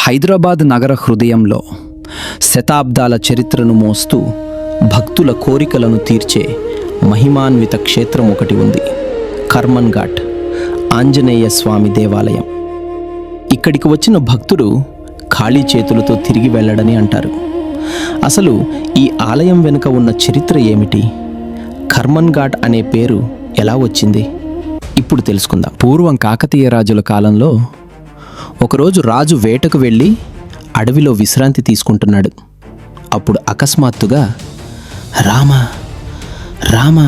హైదరాబాద్ నగర హృదయంలో శతాబ్దాల చరిత్రను మోస్తూ భక్తుల కోరికలను తీర్చే మహిమాన్విత క్షేత్రం ఒకటి ఉంది. కర్మన్ ఘాట్ ఆంజనేయ స్వామి దేవాలయం. ఇక్కడికి వచ్చిన భక్తుడు ఖాళీ చేతులతో తిరిగి వెళ్ళడని అంటారు. అసలు ఈ ఆలయం వెనుక ఉన్న చరిత్ర ఏమిటి? కర్మన్ ఘాట్ అనే పేరు ఎలా వచ్చింది? ఇప్పుడు తెలుసుకుందాం. పూర్వం కాకతీయ రాజుల కాలంలో ఒకరోజు రాజు వేటకు వెళ్ళి అడవిలో విశ్రాంతి తీసుకుంటున్నాడు. అప్పుడు అకస్మాత్తుగా రామ రామ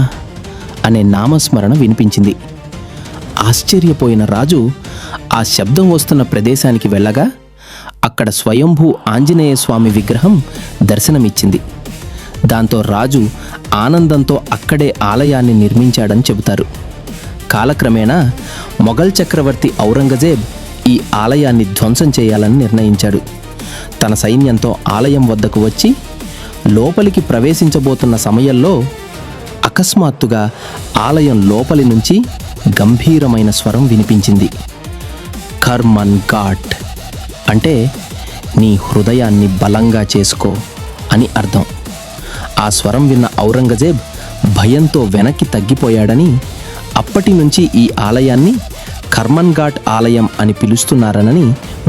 అనే నామస్మరణ వినిపించింది. ఆశ్చర్యపోయిన రాజు ఆ శబ్దం వస్తున్న ప్రదేశానికి వెళ్ళగా అక్కడ స్వయంభూ ఆంజనేయ స్వామి విగ్రహం దర్శనమిచ్చింది. దాంతో రాజు ఆనందంతో అక్కడే ఆలయాన్ని నిర్మించాడని చెబుతారు. కాలక్రమేణా మొఘల్ చక్రవర్తి ఔరంగజేబ్ ఈ ఆలయాన్ని ధ్వంసం చేయాలని నిర్ణయించాడు. తన సైన్యంతో ఆలయం వద్దకు వచ్చి లోపలికి ప్రవేశించబోతున్న సమయంలో అకస్మాత్తుగా ఆలయం లోపలి నుంచి గంభీరమైన స్వరం వినిపించింది. కర్మన్ ఘాట్ అంటే నీ హృదయాన్ని బలంగా చేసుకో అని అర్థం. ఆ స్వరం విన్న ఔరంగజేబ్ భయంతో వెనక్కి తగ్గిపోయాడని, అప్పటి నుంచి ఈ ఆలయాన్ని కర్మన్ ఘాట్ ఆలయం అని పిలుస్తున్నారని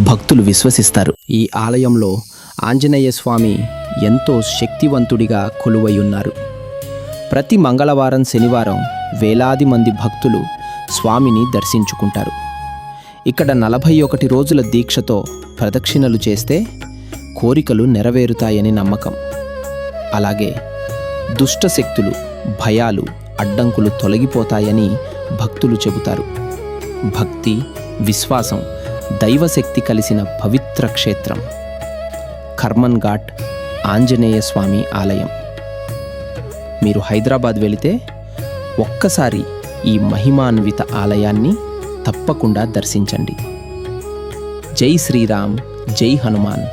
భక్తులు విశ్వసిస్తారు. ఈ ఆలయంలో ఆంజనేయ స్వామి ఎంతో శక్తివంతుడిగా కొలువై ఉన్నారు. ప్రతి మంగళవారం, శనివారం వేలాది మంది భక్తులు స్వామిని దర్శించుకుంటారు. ఇక్కడ 41 రోజుల దీక్షతో ప్రదక్షిణలు చేస్తే కోరికలు నెరవేరుతాయని నమ్మకం. అలాగే దుష్ట శక్తులు, భయాలు, అడ్డంకులు తొలగిపోతాయని భక్తులు చెబుతారు. భక్తి, విశ్వాసం, దైవశక్తి కలిసిన పవిత్ర క్షేత్రం కర్మన్ ఘాట్ ఆంజనేయ స్వామి ఆలయం. మీరు హైదరాబాద్ వెళితే ఒక్కసారి ఈ మహిమాన్విత ఆలయాన్ని తప్పకుండా దర్శించండి. జై శ్రీరామ్, జై హనుమాన్.